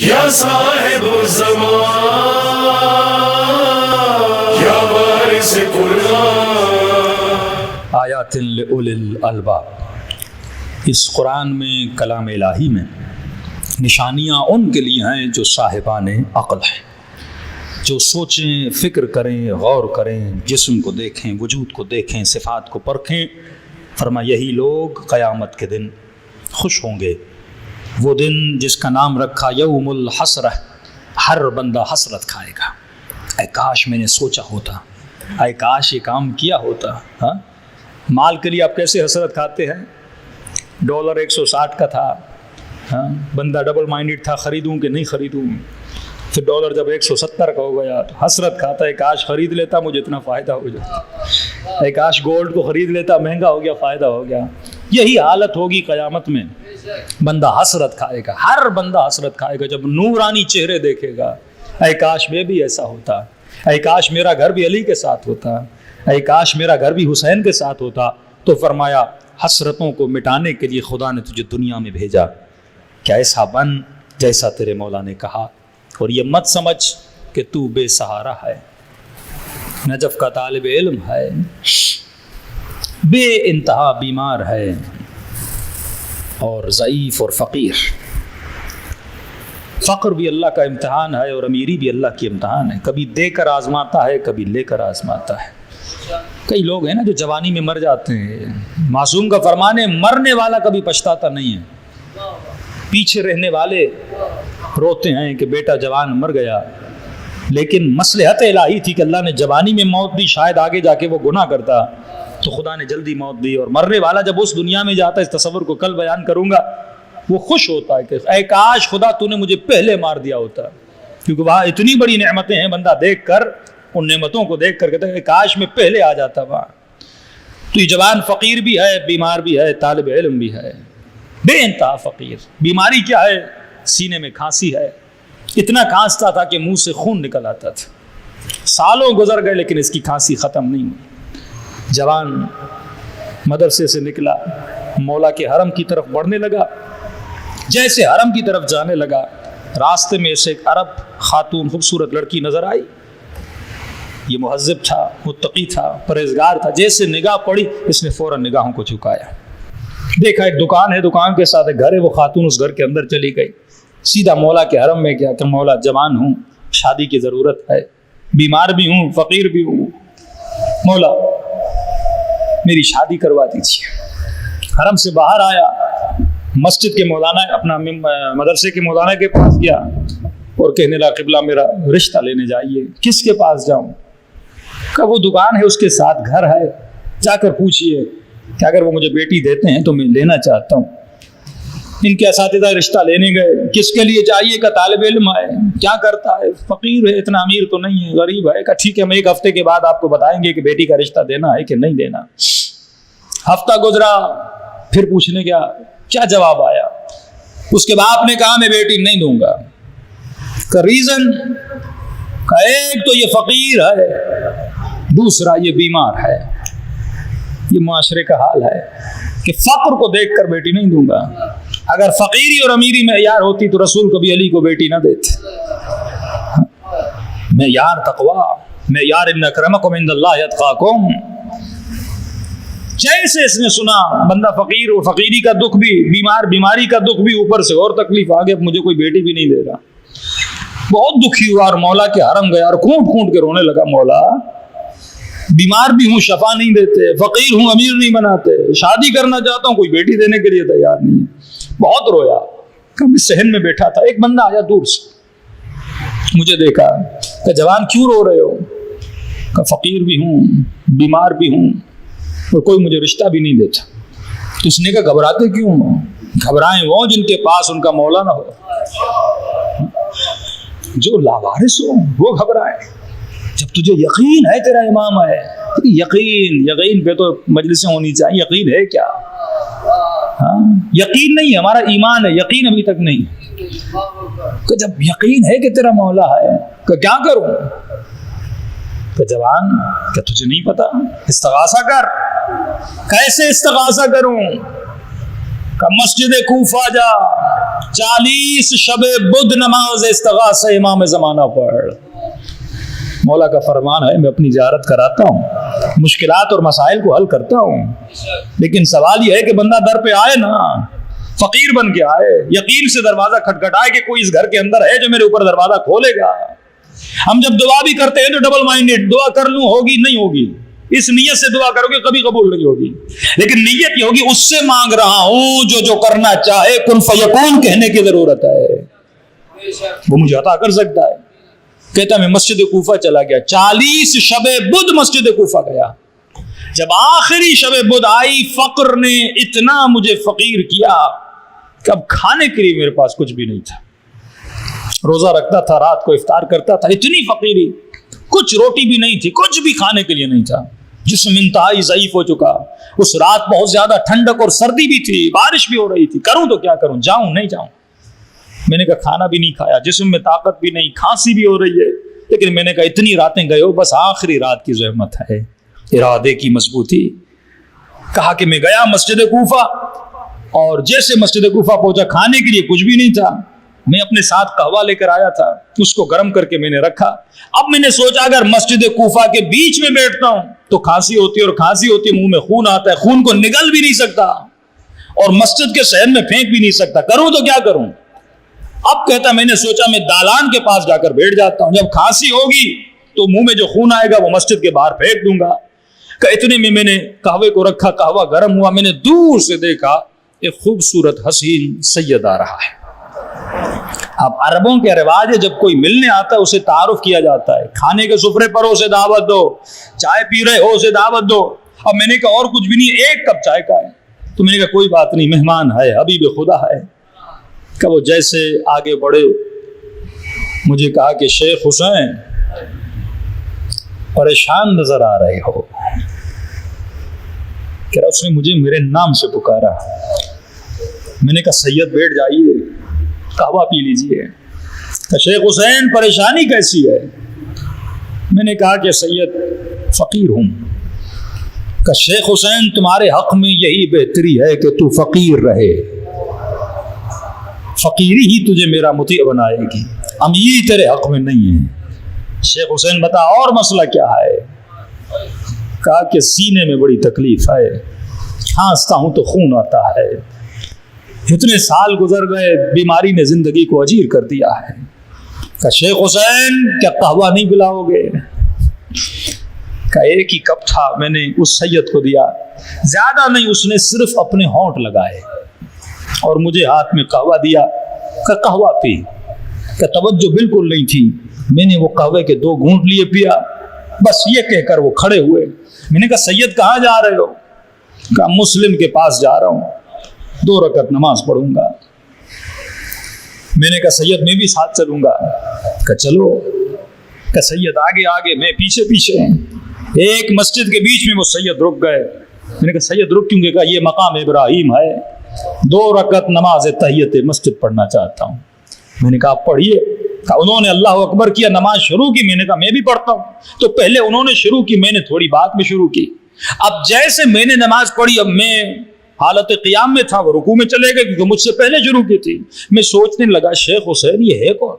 یا صاحب الزمان یا وارث قرآن۔ آیات لأولی الالباب، اس قرآن میں کلام الہی میں نشانیاں ان کے لیے ہیں جو صاحبان عقل ہیں، جو سوچیں، فکر کریں، غور کریں، جسم کو دیکھیں، وجود کو دیکھیں، صفات کو پرکھیں۔ فرما یہی لوگ قیامت کے دن خوش ہوں گے۔ وہ دن جس کا نام رکھا یوم الحسرہ، ہر بندہ حسرت کھائے گا۔ اے کاش میں نے سوچا ہوتا، اے کاش یہ کام کیا ہوتا۔ ہاں، مال کے لیے آپ کیسے حسرت کھاتے ہیں؟ ڈالر 160 کا تھا، ہاں، بندہ ڈبل مائنڈڈ تھا، خریدوں کہ نہیں خریدوں۔ پھر ڈالر جب 170 کا ہو گیا تو حسرت کھاتا ہے، کاش خرید لیتا، مجھے اتنا فائدہ ہو جاتا۔ اے کاش گولڈ کو خرید لیتا، مہنگا ہو گیا، فائدہ ہو گیا۔ یہی حالت ہوگی قیامت میں، بندہ حسرت کھائے گا، ہر بندہ حسرت کھائے گا جب نورانی چہرے دیکھے گا۔ اے کاش میں بھی ایسا ہوتا، اے کاش میرا گھر بھی علی کے ساتھ ہوتا، اے کاش میرا گھر بھی حسین کے ساتھ ہوتا۔ تو فرمایا حسرتوں کو مٹانے کے لیے خدا نے تجھے دنیا میں بھیجا کہ ایسا بن جیسا تیرے مولا نے کہا، اور یہ مت سمجھ کہ تو بے سہارا ہے، نجف کا طالب علم ہے، بے انتہا بیمار ہے، اور ضعیف اور فقیر۔ فقر بھی اللہ کا امتحان ہے اور امیری بھی اللہ کی امتحان ہے، کبھی دے کر آزماتا ہے، کبھی لے کر آزماتا ہے۔ کئی لوگ ہیں نا جو جوانی میں مر جاتے ہیں، معصوم کا فرمان ہے مرنے والا کبھی پچھتاتا نہیں ہے، پیچھے رہنے والے روتے ہیں کہ بیٹا جوان مر گیا، لیکن مصلحت الہی تھی کہ اللہ نے جوانی میں موت دی، شاید آگے جا کے وہ گناہ کرتا تو خدا نے جلدی موت دی۔ اور مرنے والا جب اس دنیا میں جاتا ہے، اس تصور کو کل بیان کروں گا، وہ خوش ہوتا ہے کہ اے کاش خدا تو نے مجھے پہلے مار دیا ہوتا، کیونکہ وہاں اتنی بڑی نعمتیں ہیں، بندہ دیکھ کر ان نعمتوں کو دیکھ کر کہتا ہے کہ کاش میں پہلے آ جاتا وہاں۔ تو یہ جوان فقیر بھی ہے، بیمار بھی ہے، طالب علم بھی ہے، بے انتہا فقیر۔ بیماری کیا ہے؟ سینے میں کھانسی ہے، اتنا کھانستا تھا کہ منہ سے خون نکل آتا تھا، سالوں گزر گئے لیکن اس کی کھانسی ختم نہیں ہوئی۔ جوان مدرسے سے نکلا، مولا کے حرم کی طرف بڑھنے لگا، جیسے حرم کی طرف جانے لگا، راستے میں اسے ایک عرب خاتون خوبصورت لڑکی نظر آئی۔ یہ مہذب تھا، متقی تھا، پرہیزگار تھا، جیسے نگاہ پڑی اس نے فوراً نگاہوں کو جھکایا، دیکھا ایک دکان ہے، دکان کے ساتھ ایک گھر ہے، وہ خاتون اس گھر کے اندر چلی گئی، سیدھا مولا کے حرم میں گیا کہ مولا جوان ہوں، شادی کی ضرورت ہے، بیمار بھی ہوں، فقیر بھی ہوں، مولا میری شادی کروا دیجیے۔ حرم سے باہر آیا، مسجد کے مولانا، اپنا مدرسے کے مولانا کے پاس گیا اور کہنے لگا قبلہ میرا رشتہ لینے جائیے۔ کس کے پاس جاؤں؟ کہ وہ دکان ہے، اس کے ساتھ گھر ہے، جا کر پوچھئے کہ اگر وہ مجھے بیٹی دیتے ہیں تو میں لینا چاہتا ہوں۔ ان کے اساتذہ رشتہ لینے گئے، کس کے لیے چاہیے؟ کا طالب علم ہے، کیا کرتا ہے؟ فقیر ہے، اتنا امیر تو نہیں ہے، غریب ہے۔ کہ ٹھیک ہے، ہم ایک ہفتے کے بعد آپ کو بتائیں گے کہ بیٹی کا رشتہ دینا ہے کہ نہیں دینا۔ ہفتہ گزرا، پھر پوچھنے گیا، کیا جواب آیا؟ اس کے باپ نے کہا میں بیٹی نہیں دوں گا۔ کا ریزن کا ایک تو یہ فقیر ہے، دوسرا یہ بیمار ہے۔ یہ معاشرے کا حال ہے کہ فقر کو دیکھ کر بیٹی نہیں دوں گا۔ اگر فقیری اور امیری معیار ہوتی تو رسول کبھی علی کو بیٹی نہ دیتے۔ معیار تقویٰ، معیار ان اکرمکم عند اللہ اتقاکم۔ جیسے اس نے سنا بندہ فقیر اور فقیری کا دکھ بھی، بیمار بیماری کا دکھ بھی، اوپر سے اور تکلیف آگے، مجھے کوئی بیٹی بھی نہیں دے رہا، بہت دکھی ہوا اور مولا کے حرم گیا اور کھونٹ کھونٹ کے رونے لگا، مولا بیمار بھی ہوں، شفا نہیں دیتے، فقیر ہوں، امیر نہیں بناتے، شادی کرنا چاہتا ہوں، کوئی بیٹی دینے کے لیے تیار نہیں ہے۔ بہت رویا، کبھی صحن میں بیٹھا تھا، ایک بندہ آیا دور سے، مجھے دیکھا کہ جوان کیوں رو رہے ہو؟ کہ فقیر بھی ہوں، بیمار بھی ہوں، اور کوئی مجھے رشتہ بھی نہیں دیتا۔ تو اس نے کہا گھبراتے کیوں ہو؟ گھبرائیں وہ جن کے پاس ان کا مولا نہ ہو، جو لاوارث ہو وہ گھبرائیں۔ جب تجھے یقین ہے تیرا امام ہے، یقین پہ تو مجلسیں ہونی چاہیے۔ یقین ہے کیا؟ ہاں، یقین نہیں ہے، ہمارا ایمان ہے، یقین ابھی تک نہیں۔ کہ جب یقین ہے کہ تیرا مولا ہے، کہ کیا کروں؟ کہ جوان، کیا تجھے نہیں پتا؟ استغاثہ کر۔ کیسے استغاثہ کروں؟ کہ مسجد کوفہ جا 40 شب بدھ نماز استغاثہ امام زمانہ پڑھ. مولا کا فرمان ہے میں اپنی زیارت کراتا ہوں، مشکلات اور مسائل کو حل کرتا ہوں، لیکن سوال یہ ہے کہ بندہ در پہ آئے نا، فقیر بن کے آئے، یقین سے دروازہ کھٹکھٹائے کہ کوئی اس گھر کے اندر ہے جو میرے اوپر دروازہ کھولے گا. ہم جب دعا بھی کرتے ہیں تو ڈبل مائنڈیڈ، دعا کر لوں ہوگی نہیں ہوگی، اس نیت سے دعا کرو گے کبھی قبول نہیں ہوگی، لیکن نیت یہ ہوگی اس سے مانگ رہا ہوں جو کرنا چاہے، کن فیکون کہنے کی ضرورت ہے، وہ مجھے عطا کر سکتا ہے. کہتا میں مسجد کوفہ چلا گیا، 40 شب بدھ مسجد کوفہ گیا. جب آخری شب بدھ آئی، فقر نے اتنا مجھے فقیر کیا کہ اب کھانے کے لیے میرے پاس کچھ بھی نہیں تھا. روزہ رکھتا تھا، رات کو افطار کرتا تھا، اتنی فقیری، کچھ روٹی بھی نہیں تھی، کچھ بھی کھانے کے لیے نہیں تھا. جسم انتہائی ضعیف ہو چکا. اس رات بہت زیادہ ٹھنڈک اور سردی بھی تھی، بارش بھی ہو رہی تھی. کروں تو کیا کروں، جاؤں نہیں جاؤں. میں نے کہا کھانا بھی نہیں کھایا، جسم میں طاقت بھی نہیں، کھانسی بھی ہو رہی ہے، لیکن میں نے کہا اتنی راتیں گئے ہو، بس آخری رات کی زحمت ہے، ارادے کی مضبوطی. کہا کہ میں گیا مسجد کوفہ، اور جیسے مسجد کوفہ پہنچا کھانے کے لیے کچھ بھی نہیں تھا. میں اپنے ساتھ قہوہ لے کر آیا تھا، اس کو گرم کر کے میں نے رکھا. اب میں نے سوچا اگر مسجد کوفہ کے بیچ میں بیٹھتا ہوں تو کھانسی ہوتی ہے، اور کھانسی ہوتی ہے منہ میں خون آتا ہے، خون کو نگل بھی نہیں سکتا اور مسجد کے صحن میں پھینک بھی نہیں سکتا. کروں تو کیا کروں؟ اب کہتا میں نے سوچا میں دالان کے پاس جا کر بیٹھ جاتا ہوں، جب کھانسی ہوگی تو منہ میں جو خون آئے گا وہ مسجد کے باہر پھینک دوں گا. کہ اتنے میں نے قہوے کو رکھا، قہوہ گرم ہوا، میں نے دور سے دیکھا ایک خوبصورت حسین سید آ رہا ہے. اب عربوں کے رواج ہے جب کوئی ملنے آتا ہے اسے تعارف کیا جاتا ہے، کھانے کے سفرے پر ہو اسے دعوت دو، چائے پی رہے ہو اسے دعوت دو. اب میں نے کہا اور کچھ بھی نہیں، ایک کپ چائے کا ہے. تو میں نے کہا کوئی بات نہیں، مہمان ہے، حبیب خدا ہے. کہ وہ جیسے آگے بڑھے مجھے کہا کہ شیخ حسین پریشان نظر آ رہے ہو. کہ اس نے مجھے میرے نام سے پکارا. میں نے کہا سید بیٹھ جائیے، قہوہ پی لیجیے. کہ شیخ حسین پریشانی کیسی ہے؟ میں نے کہا کہ سید فقیر ہوں. کہ شیخ حسین تمہارے حق میں یہی بہتری ہے کہ تو فقیر رہے، فقیری ہی تجھے میرا مطیع بنائے گی، امیر تیرے حق میں نہیں ہے. شیخ حسین بتا اور مسئلہ کیا ہے؟ کہا کہ سینے میں بڑی تکلیف ہے، کھانستا ہوں تو خون آتا ہے، اتنے سال گزر گئے، بیماری نے زندگی کو اجیر کر دیا ہے. کہ شیخ حسین کیا قہوہ نہیں پلاؤ گے؟ کہ ایک ہی کپ تھا، میں نے اس سید کو دیا، زیادہ نہیں، اس نے صرف اپنے ہونٹ لگائے اور مجھے ہاتھ میں قہوہ دیا. کہ قہوہ پی. کہ توجہ بالکل نہیں تھی، میں نے وہ قہوے کے 2 گھونٹ لیے، پیا، بس یہ کہہ کر وہ کھڑے ہوئے. میں نے کہا سید کہاں جا رہے ہو؟ کہا مسلم کے پاس جا رہا ہوں، 2 رکعت نماز پڑھوں گا. میں نے کہا سید میں بھی ساتھ چلوں گا. کہ چلو. کہ سید آگے آگے، میں پیچھے پیچھے. ایک مسجد کے بیچ میں وہ سید رک گئے. میں نے کہا سید رک کیوں گے؟ کہا یہ مقام ابراہیم ہے، 2 رکعت نماز تحیت مسجد پڑھنا چاہتا ہوں. میں نے کہا آپ پڑھیے. کہا انہوں نے اللہ اکبر کیا، نماز شروع کی. میں نے کہا میں بھی پڑھتا ہوں. تو پہلے انہوں نے شروع کی، میں نے تھوڑی بات میں شروع کی. اب جیسے میں نے نماز پڑھی، اب میں حالت قیام میں تھا، وہ رکوع میں چلے گئے کیونکہ مجھ سے پہلے شروع کی تھی. میں سوچنے لگا شیخ حسین یہ ہے کون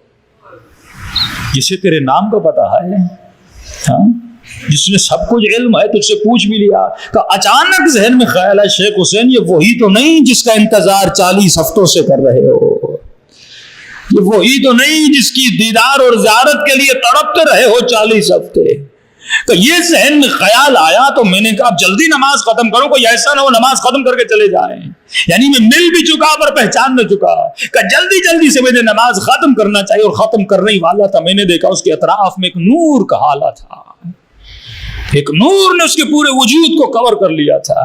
جسے تیرے نام کا پتہ ہے، ہاں، جس نے سب کچھ علم ہے، تجھ سے پوچھ بھی لیا. کہ اچانک ذہن میں خیال ہے شیخ حسین یہ وہی تو نہیں جس کا انتظار 40 ہفتوں سے کر رہے ہو، یہ وہی تو نہیں جس کی دیدار اور زیارت کے لیے تڑپتے رہے ہو 40 ہفتے. کہ یہ ذہن میں خیال آیا تو میں نے کہا اب جلدی نماز ختم کرو، کوئی ایسا نہ ہو نماز ختم کر کے چلے جائیں. یعنی میں مل بھی چکا پر پہچان نہ چکا. کہ جلدی جلدی سے مجھے نماز ختم کرنا چاہیے، اور ختم کرنے والا تھا. میں نے دیکھا اس کے اطراف میں ایک نور کا حالہ تھا، ایک نور نے اس کے پورے وجود کو کور کر لیا تھا.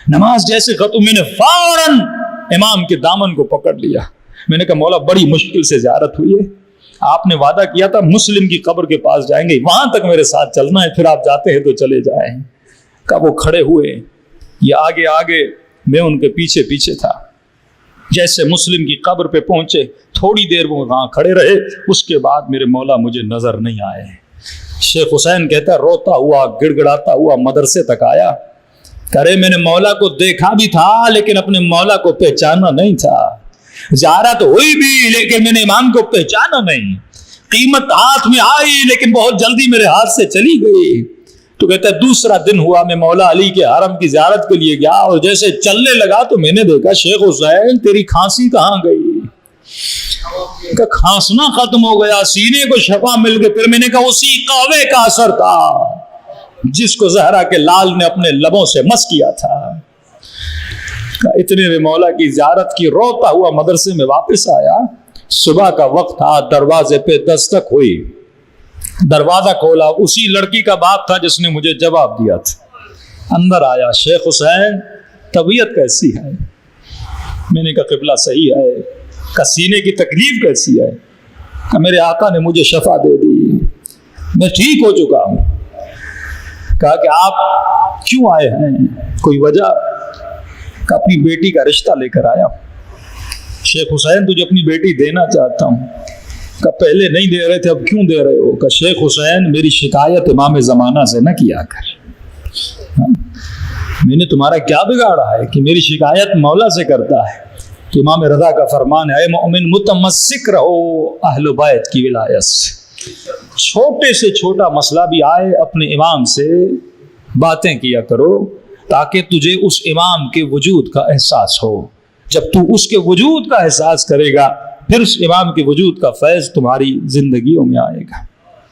نماز جیسے ختم، میں نے فوراً امام کے دامن کو پکڑ لیا. میں نے کہا مولا بڑی مشکل سے زیارت ہوئی ہے، آپ نے وعدہ کیا تھا مسلم کی قبر کے پاس جائیں گے، وہاں تک میرے ساتھ چلنا ہے، پھر آپ جاتے ہیں تو چلے جائیں. کہ وہ کھڑے ہوئے، یہ آگے آگے، میں ان کے پیچھے پیچھے تھا. جیسے مسلم کی قبر پہ پہنچے، تھوڑی دیر وہ وہاں کھڑے رہے، اس کے بعد میرے مولا مجھے نظر نہیں آئے. شیخ حسین کہتا روتا ہوا گڑ گڑاتا ہوا مدرسے تک آیا. کرے میں نے مولا کو دیکھا بھی تھا لیکن اپنے مولا کو پہچانا نہیں تھا، زیارت ہوئی بھی لیکن میں نے امام کو پہچانا نہیں، قیمت ہاتھ میں آئی لیکن بہت جلدی میرے ہاتھ سے چلی گئی۔ تو کہتا ہے دوسرا دن ہوا میں مولا علی کے حرم کی زیارت کے لیے گیا اور جیسے چلنے لگا تو میں نے دیکھا شیخ حسین تیری کھانسی کہاں گئی؟ کہ کھانسنا ختم ہو گیا، سینے کو شفا مل گئی۔ پھر میں نے کہا اسی قہوے کا اثر تھا جس کو زہرا کے لال نے اپنے لبوں سے مس کیا تھا۔ اتنے میں مولا کی زیارت کی روتا ہوا مدرسے میں واپس آیا، صبح کا وقت تھا، دروازے پہ دستک ہوئی، دروازہ کھولا، اسی لڑکی کا باپ تھا جس نے مجھے جواب دیا تھا۔ اندر آیا، شیخ حسین طبیعت کیسی ہے؟ میں نے کہا قبلہ صحیح ہے۔ کہ سینے کی تکلیف کیسی ہے؟ کہ میرے آقا نے مجھے شفا دے دی، میں ٹھیک ہو چکا ہوں۔ کہا کہ آپ کیوں آئے ہیں، کوئی وجہ؟ کہ اپنی بیٹی کا رشتہ لے کر آیا ہوں۔ شیخ حسین تجھے اپنی بیٹی دینا چاہتا ہوں۔ کہ پہلے نہیں دے رہے تھے اب کیوں دے رہے ہو؟ کہ شیخ حسین میری شکایت امام زمانہ سے نہ کیا کر، میں نے تمہارا کیا بگاڑا ہے کہ میری شکایت مولا سے کرتا ہے؟ تو امام رضا کا فرمان ہے، اے مومن متمسک رہو اہل بیت کی ولایت سے، چھوٹے سے چھوٹا مسئلہ بھی آئے اپنے امام سے باتیں کیا کرو تاکہ تجھے اس امام کے وجود کا احساس ہو۔ جب تو اس کے وجود کا احساس کرے گا پھر اس امام کے وجود کا فیض تمہاری زندگیوں میں آئے گا۔